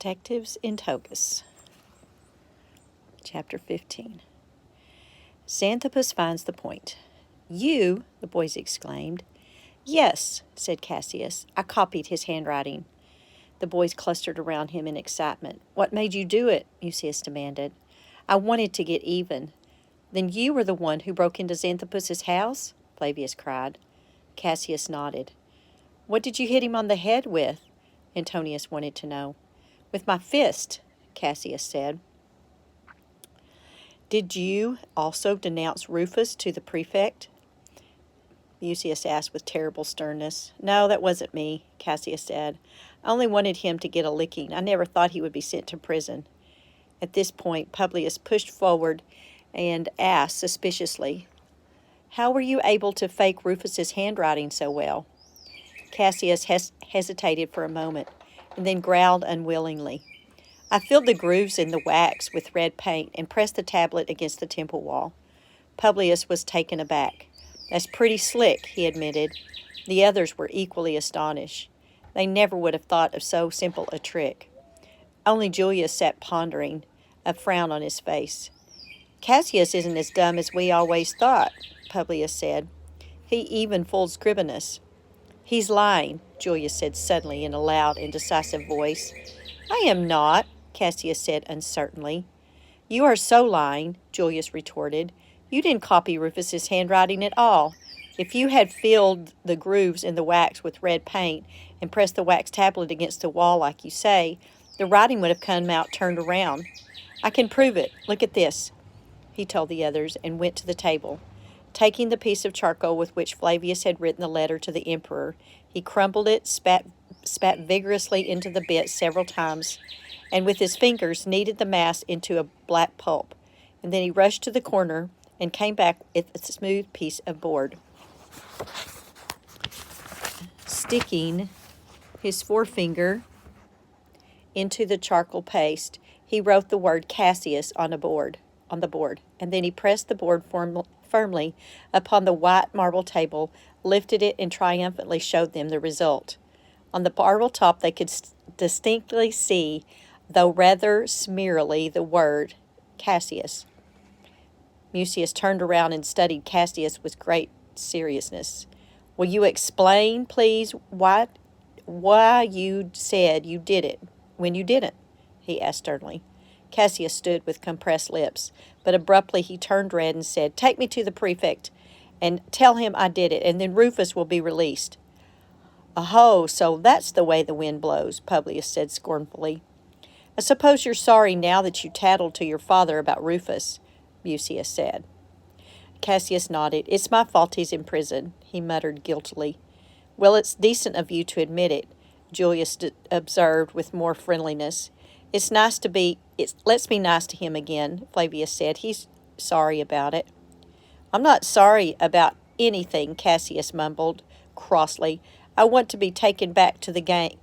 Detectives in Togas. Chapter 15. Xanthippus finds the point. "You?" the boys exclaimed. "Yes," said Cassius. "I copied his handwriting." The boys clustered around him in excitement. "What made you do it?" Mucius demanded. "I wanted to get even." "Then you were the one who broke into Xanthippus's house?" Flavius cried. Cassius nodded. "What did you hit him on the head with?" Antonius wanted to know. "With my fist," Cassius said. "Did you also denounce Rufus to the prefect?" Mucius asked with terrible sternness. "No, that wasn't me," Cassius said. "I only wanted him to get a licking. I never thought he would be sent to prison." At this point, Publius pushed forward and asked suspiciously, "How were you able to fake Rufus's handwriting so well?" Cassius hesitated for a moment and then growled unwillingly. "I filled the grooves in the wax with red paint and pressed the tablet against the temple wall." Publius was taken aback. "That's pretty slick," he admitted. The others were equally astonished. They never would have thought of so simple a trick. Only Julius sat pondering, a frown on his face. "Cassius isn't as dumb as we always thought," Publius said. "He even fooled Scribinus." "He's lying," Julius said suddenly in a loud and decisive voice. "I am not," Cassius said uncertainly. "You are so lying," Julius retorted. "You didn't copy Rufus's handwriting at all. If you had filled the grooves in the wax with red paint and pressed the wax tablet against the wall like you say, the writing would have come out turned around. I can prove it. Look at this," he told the others and went to the table. Taking the piece of charcoal with which Flavius had written the letter to the emperor, he crumbled it, spat vigorously into the bit several times, and with his fingers kneaded the mass into a black pulp. And then he rushed to the corner and came back with a smooth piece of board. Sticking his forefinger into the charcoal paste, he wrote the word Cassius on the board, and then he pressed the board firmly upon the white marble table, lifted it, and triumphantly showed them the result. On the marble top they could distinctly see, though rather smearily, the word Cassius. Mucius turned around and studied Cassius with great seriousness. "Will you explain, please, why you said you did it when you didn't?" he asked sternly. Cassius stood with compressed lips, but abruptly he turned red and said, "Take me to the prefect and tell him I did it, and then Rufus will be released." "Oh, so that's the way the wind blows," Publius said scornfully. "I suppose you're sorry now that you tattled to your father about Rufus," Mucius said. Cassius nodded. "It's my fault he's in prison," he muttered guiltily. "Well, it's decent of you to admit it," Julius observed with more friendliness. Let's be nice to him again," Flavius said. "He's sorry about it." "I'm not sorry about anything," Cassius mumbled crossly. "I want to be taken back to the gang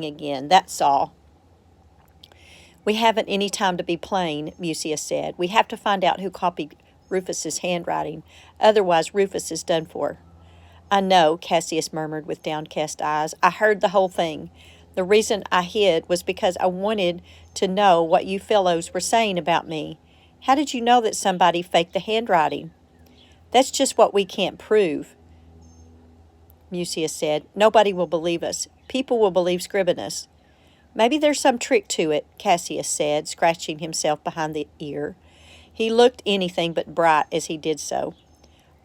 again, that's all." "We haven't any time to be playing," Mucius said. "We have to find out who copied Rufus's handwriting. Otherwise, Rufus is done for." "I know," Cassius murmured with downcast eyes. "I heard the whole thing. The reason I hid was because I wanted to know what you fellows were saying about me. How did you know that somebody faked the handwriting?" "That's just what we can't prove," Mucius said. "Nobody will believe us. People will believe Scribinus." "Maybe there's some trick to it," Cassius said, scratching himself behind the ear. He looked anything but bright as he did so.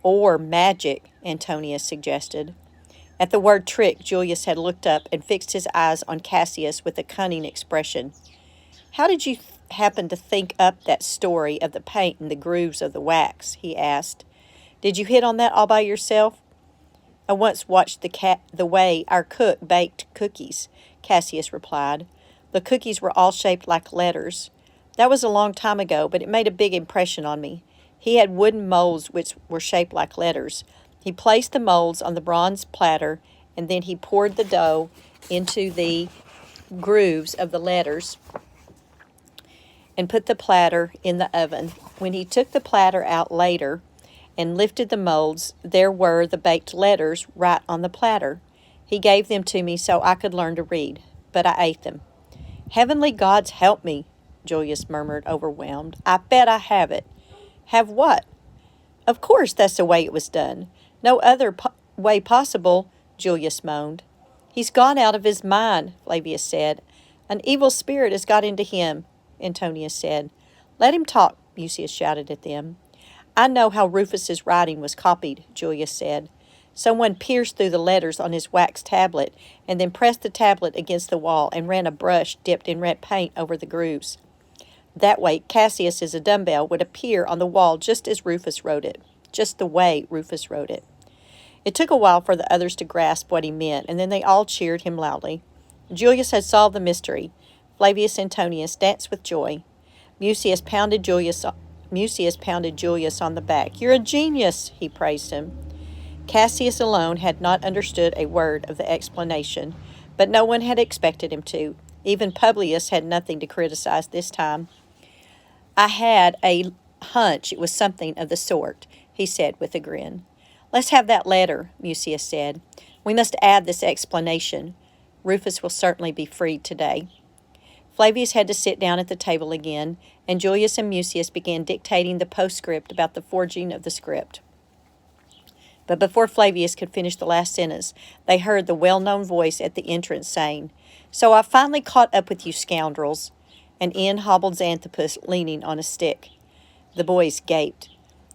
"Or magic," Antonius suggested. At the word trick, Julius had looked up and fixed his eyes on Cassius with a cunning expression. "How did you happen to think up that story of the paint and the grooves of the wax?" he asked. "Did you hit on that all by yourself?" "I once watched the way our cook baked cookies," Cassius replied. "The cookies were all shaped like letters. That was a long time ago, but it made a big impression on me. He had wooden molds which were shaped like letters. He placed the molds on the bronze platter, and then he poured the dough into the grooves of the letters and put the platter in the oven. When he took the platter out later and lifted the molds, there were the baked letters right on the platter. He gave them to me so I could learn to read, but I ate them." Heavenly gods help me, Julius murmured, overwhelmed. I bet I have it. Have what? Of course, that's the way it was done. No other way possible, Julius moaned. He's gone out of his mind, Flavius said. An evil spirit has got into him, Antonius said. Let him talk, Mucius shouted at them. I know how Rufus's writing was copied, Julius said. Someone pierced through the letters on his wax tablet and then pressed the tablet against the wall and ran a brush dipped in red paint over the grooves. That way, Cassius as a dumbbell would appear on the wall just as Rufus wrote it, just the way Rufus wrote it. It took a while for the others to grasp what he meant, and then they all cheered him loudly. Julius had solved the mystery. Flavius Antonius danced with joy. Mucius pounded Julius on the back. You're a genius, he praised him. Cassius alone had not understood a word of the explanation, but no one had expected him to. Even Publius had nothing to criticize this time. I had a hunch it was something of the sort, he said with a grin. Let's have that letter, Mucius said. We must add this explanation. Rufus will certainly be freed today. Flavius had to sit down at the table again, and Julius and Mucius began dictating the postscript about the forging of the script. But before Flavius could finish the last sentence, they heard the well-known voice at the entrance saying, So I finally caught up with you scoundrels. And in hobbled Xanthippus, leaning on a stick. The boys gaped.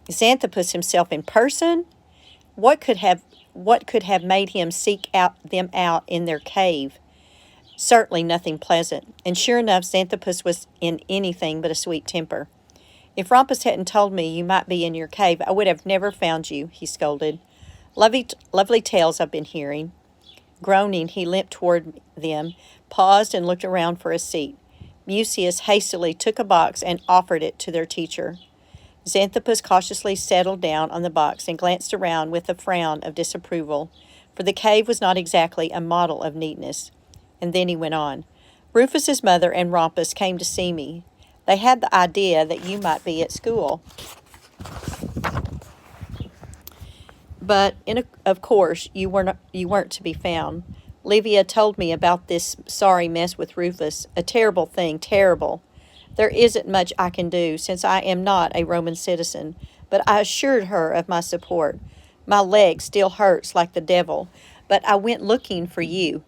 Xanthippus himself in person? What could have made him seek them out in their cave? Certainly nothing pleasant, and sure enough, Xanthippus was in anything but a sweet temper. If Rumpus hadn't told me you might be in your cave, I would have never found you, he scolded. Lovely tales I've been hearing. Groaning, he limped toward them, paused, and looked around for a seat. Mucius hastily took a box and offered it to their teacher. Xanthippus cautiously settled down on the box and glanced around with a frown of disapproval, for the cave was not exactly a model of neatness. And then he went on. Rufus's mother and Rumpus came to see me. They had the idea that you might be at school. But, of course, you weren't to be found. Livia told me about this sorry mess with Rufus. A terrible thing, terrible. There isn't much I can do, since I am not a Roman citizen, but I assured her of my support. My leg still hurts like the devil, but I went looking for you.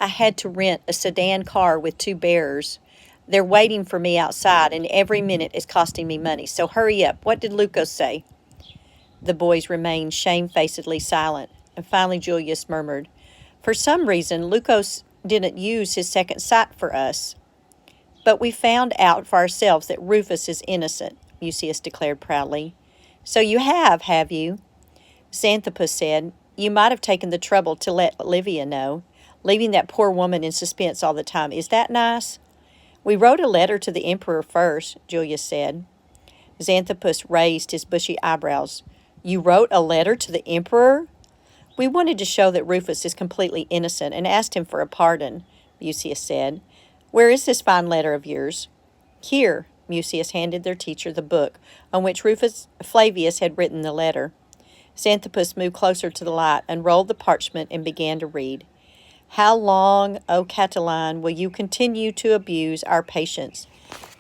I had to rent a sedan car with 2 bearers. They're waiting for me outside, and every minute is costing me money, so hurry up. What did Lucas say? The boys remained shamefacedly silent, and finally Julius murmured, For some reason, Lucas didn't use his second sight for us. But we found out for ourselves that Rufus is innocent, Mucius declared proudly. So you have you? Xanthippus said, You might have taken the trouble to let Livia know, leaving that poor woman in suspense all the time. Is that nice? We wrote a letter to the emperor first, Julius said. Xanthippus raised his bushy eyebrows. You wrote a letter to the emperor? We wanted to show that Rufus is completely innocent and asked him for a pardon, Mucius said. Where is this fine letter of yours? Here, Mucius handed their teacher the book on which Flavius had written the letter. Xanthippus moved closer to the light, unrolled the parchment, and began to read. How long, O Catiline, will you continue to abuse our patience?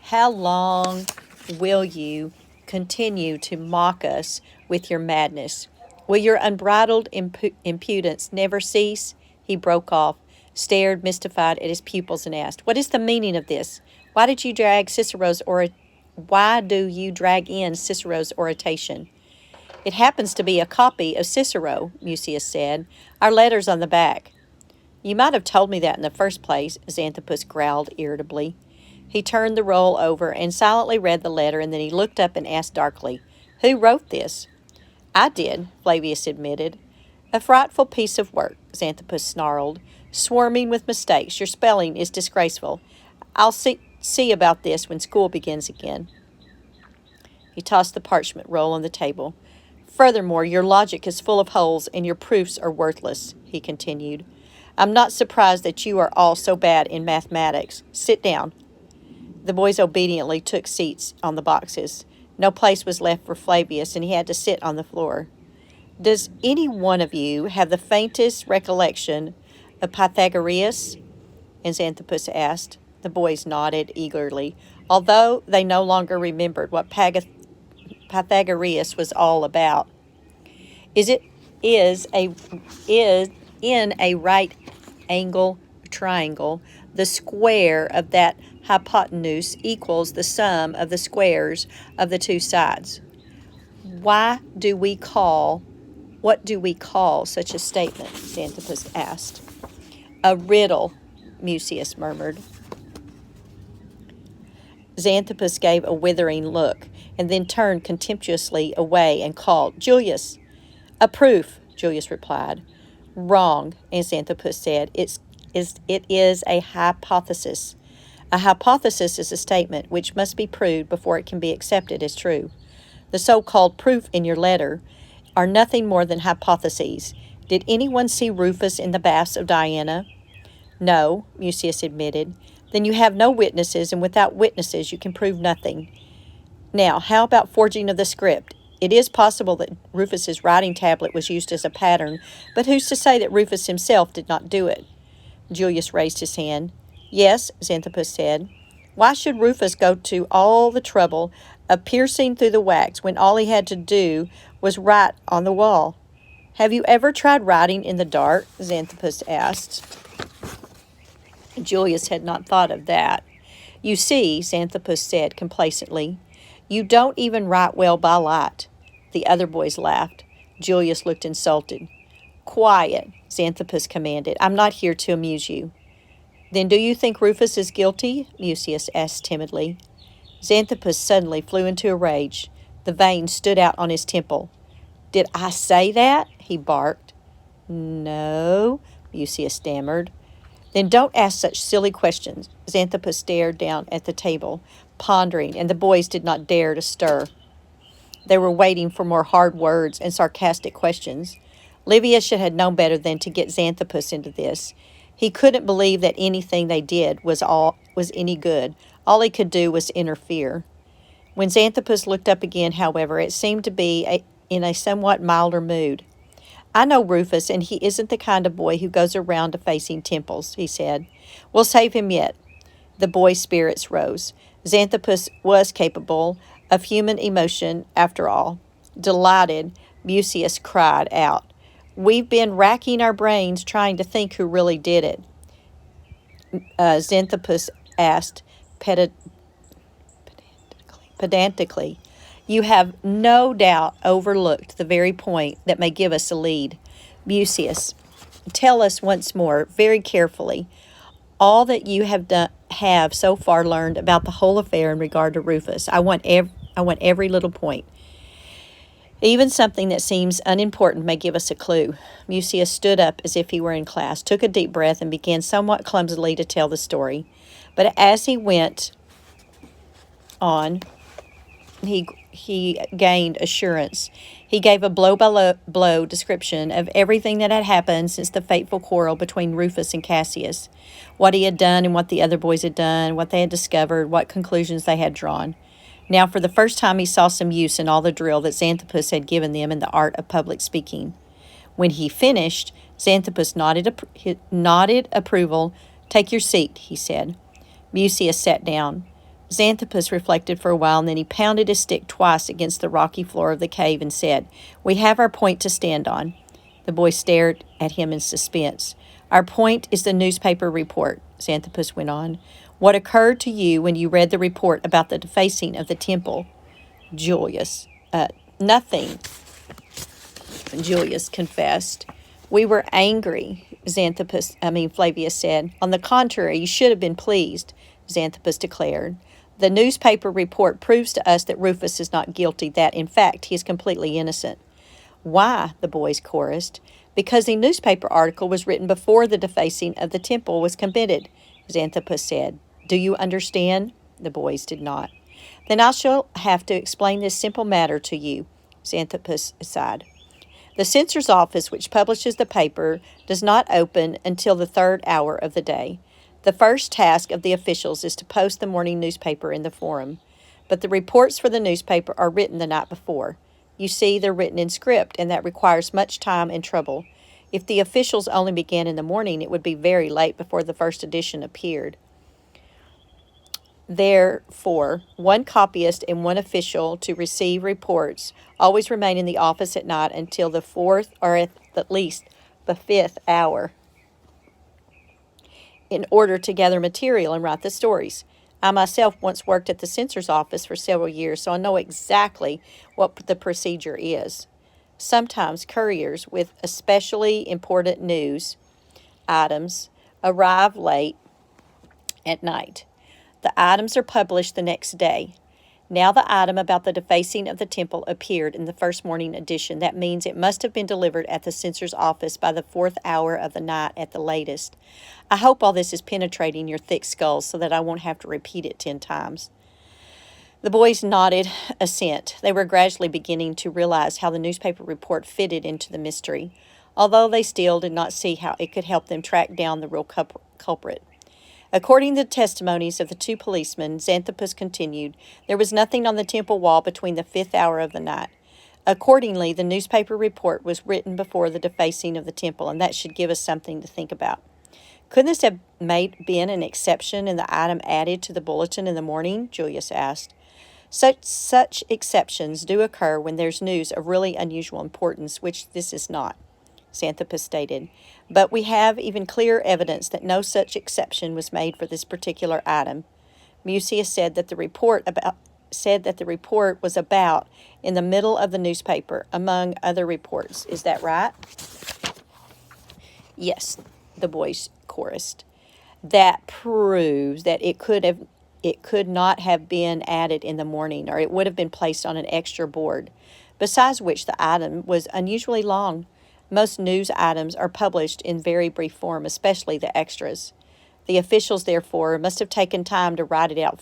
How long will you continue to mock us with your madness? Will your unbridled impudence never cease? He broke off, stared mystified at his pupils, and asked, What is the meaning of this? Why do you drag in Cicero's oration? It happens to be a copy of Cicero, Mucius said. Our letter's on the back. You might have told me that in the first place, Xanthippus growled irritably. He turned the roll over and silently read the letter, and then he looked up and asked darkly, Who wrote this? I did, Flavius admitted. A frightful piece of work, Xanthippus snarled, swarming with mistakes. Your spelling is disgraceful. I'll see about this when school begins again. He tossed the parchment roll on the table. Furthermore, your logic is full of holes and your proofs are worthless, he continued. I'm not surprised that you are all so bad in mathematics. Sit down. The boys obediently took seats on the boxes. No place was left for Flavius, and he had to sit on the floor. Does any one of you have the faintest recollection of Pythagoras? Xanthippus asked. The boys nodded eagerly, although they no longer remembered what Pythagoras was all about. Is it is in a right angle triangle, the square of that hypotenuse equals the sum of the squares of the two sides. What do we call such a statement? Xanthippus asked. A riddle, Mucius murmured. Xanthippus gave a withering look and then turned contemptuously away and called, Julius. A proof, Julius replied. Wrong, Xanthippus said. It is a hypothesis. A hypothesis is a statement which must be proved before it can be accepted as true. The so-called proof in your letter are nothing more than hypotheses. Did anyone see Rufus in the baths of Diana? No, Mucius admitted. Then you have no witnesses, and without witnesses you can prove nothing. Now, how about forging of the script? It is possible that Rufus's writing tablet was used as a pattern, but who's to say that Rufus himself did not do it? Julius raised his hand. Yes, Xanthippus said. Why should Rufus go to all the trouble of piercing through the wax when all he had to do was write on the wall? Have you ever tried writing in the dark? Xanthippus asked. Julius had not thought of that. You see, Xanthippus said complacently, you don't even write well by light. The other boys laughed. Julius looked insulted. Quiet, Xanthippus commanded. I'm not here to amuse you. Then do you think Rufus is guilty? Mucius asked timidly. Xanthippus suddenly flew into a rage. The vein stood out on his temple. Did I say that? He barked. No, Mucius stammered. Then don't ask such silly questions. Xanthippus stared down at the table, pondering, and the boys did not dare to stir. They were waiting for more hard words and sarcastic questions. Livius should have known better than to get Xanthippus into this. He couldn't believe that anything they did was any good. All he could do was interfere. When Xanthippus looked up again, however, it seemed to be in a somewhat milder mood. I know Rufus, and he isn't the kind of boy who goes around defacing temples, he said. We'll save him yet. The boy's spirits rose. Xanthippus was capable of human emotion after all. Delighted, Mucius cried out, We've been racking our brains trying to think who really did it. Xanthippus asked pedantically. You have no doubt overlooked the very point that may give us a lead. Mucius, tell us once more, very carefully, all that you have so far learned about the whole affair in regard to Rufus. I want every little point. Even something that seems unimportant may give us a clue. Mucius stood up as if he were in class, took a deep breath, and began somewhat clumsily to tell the story. But as he went on, he gained assurance. He gave a blow-by-blow description of everything that had happened since the fateful quarrel between Rufus and Cassius, what he had done and what the other boys had done, what they had discovered, what conclusions they had drawn. Now, for the first time, he saw some use in all the drill that Xanthippus had given them in the art of public speaking. When he finished, Xanthippus nodded approval. Take your seat, he said. Mucius sat down. Xanthippus reflected for a while, and then he pounded his stick twice against the rocky floor of the cave and said, We have our point to stand on. The boy stared at him in suspense. Our point is the newspaper report, Xanthippus went on. What occurred to you when you read the report about the defacing of the temple? Nothing, Julius confessed. We were angry, Flavius said. On the contrary, you should have been pleased, Xanthippus declared. The newspaper report proves to us that Rufus is not guilty, that, in fact, he is completely innocent. Why? The boys chorused. Because the newspaper article was written before the defacing of the temple was committed, Xanthippus said. Do you understand? The boys did not. Then I shall have to explain this simple matter to you, Xanthippus sighed. The censor's office, which publishes the paper, does not open until the 3rd hour of the day. The first task of the officials is to post the morning newspaper in the forum, but the reports for the newspaper are written the night before. You see, they're written in script, and that requires much time and trouble. If the officials only began in the morning, it would be very late before the first edition appeared. Therefore, one copyist and one official to receive reports always remain in the office at night until the fourth or at least the fifth hour in order to gather material and write the stories. I myself once worked at the censor's office for several years, so I know exactly what the procedure is. Sometimes couriers with especially important news items arrive late at night. The items are published the next day. Now the item about the defacing of the temple appeared in the first morning edition. That means it must have been delivered at the censor's office by the fourth hour of the night at the latest. I hope all this is penetrating your thick skulls so that I won't have to repeat it 10 times. The boys nodded assent. They were gradually beginning to realize how the newspaper report fitted into the mystery, although they still did not see how it could help them track down the real culprit. According to the testimonies of the two policemen, Xanthippus continued, there was nothing on the temple wall between the fifth hour of the night. Accordingly, the newspaper report was written before the defacing of the temple, and that should give us something to think about. Couldn't this have been an exception in the item added to the bulletin in the morning? Julius asked. Such exceptions do occur when there's news of really unusual importance, which this is not, Xanthippus stated. But we have even clearer evidence that no such exception was made for this particular item. Mucius said that the report was about in the middle of the newspaper, among other reports. Is that right? Yes, the boys chorused. That proves that it could not have been added in the morning, or it would have been placed on an extra board. Besides which, the item was unusually long. Most news items are published in very brief form, especially the extras. The officials, therefore, must have taken time to write it out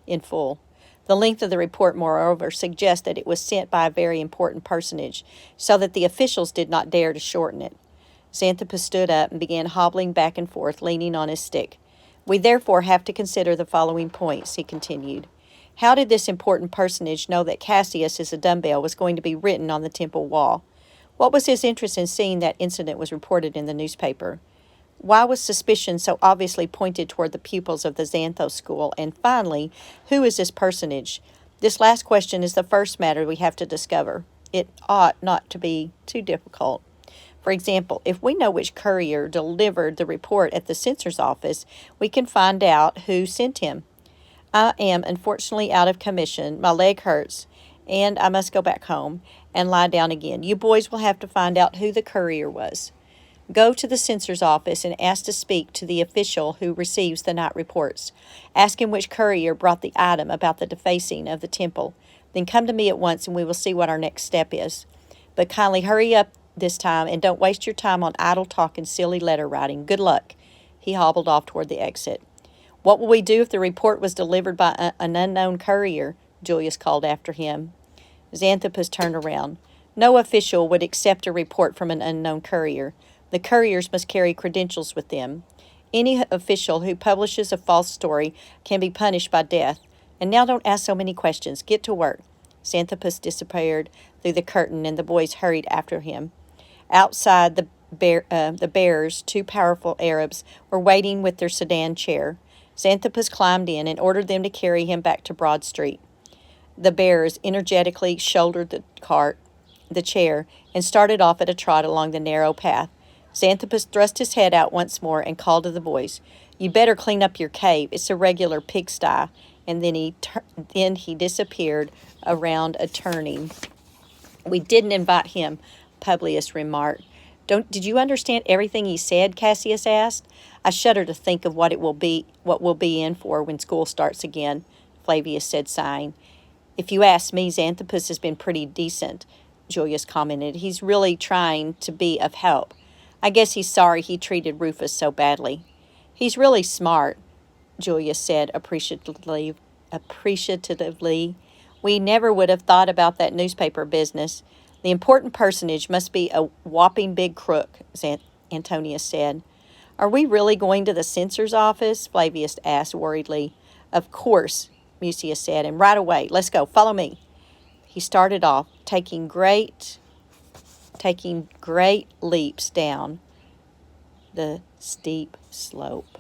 in full. The length of the report, moreover, suggests that it was sent by a very important personage, so that the officials did not dare to shorten it. Xanthippus stood up and began hobbling back and forth, leaning on his stick. We therefore have to consider the following points, he continued. How did this important personage know that Cassius as a dumbbell was going to be written on the temple wall? What was his interest in seeing that incident was reported in the newspaper? Why was suspicion so obviously pointed toward the pupils of the Xanthos school? And finally, who is this personage? This last question is the first matter we have to discover. It ought not to be too difficult. For example, if we know which courier delivered the report at the censor's office, we can find out who sent him. I am unfortunately out of commission. My leg hurts, and I must go back home and lie down again. You boys will have to find out who the courier was. Go to the censor's office and ask to speak to the official who receives the night reports. Ask him which courier brought the item about the defacing of the temple. Then come to me at once and we will see what our next step is. But kindly hurry up this time and don't waste your time on idle talk and silly letter writing. Good luck. He hobbled off toward the exit. What will we do if the report was delivered by an unknown courier? Julius called after him. Xanthippus turned around. No official would accept a report from an unknown courier. The couriers must carry credentials with them. Any official who publishes a false story can be punished by death. And now don't ask so many questions. Get to work. Xanthippus disappeared through the curtain, and the boys hurried after him. Outside, the bearers, two powerful Arabs, were waiting with their sedan chair. Xanthippus climbed in and ordered them to carry him back to Broad Street. The bearers energetically shouldered the chair, and started off at a trot along the narrow path. Xanthippus thrust his head out once more and called to the boys, "You better clean up your cave. It's a regular pigsty." And then he disappeared around a turning. "We didn't invite him," Publius remarked. Did you understand everything he said?" Cassius asked. "I shudder to think of what we'll be in for when school starts again," Flavius said, sighing. "If you ask me, Xanthippus has been pretty decent," Julius commented. "He's really trying to be of help. I guess he's sorry he treated Rufus so badly." "He's really smart," Julius said appreciatively. "We never would have thought about that newspaper business. The important personage must be a whopping big crook," Antonius said. "Are we really going to the censor's office?" Flavius asked worriedly. "Of course," Mucius said, "and right away. Let's go. Follow me." He started off, taking great leaps down the steep slope.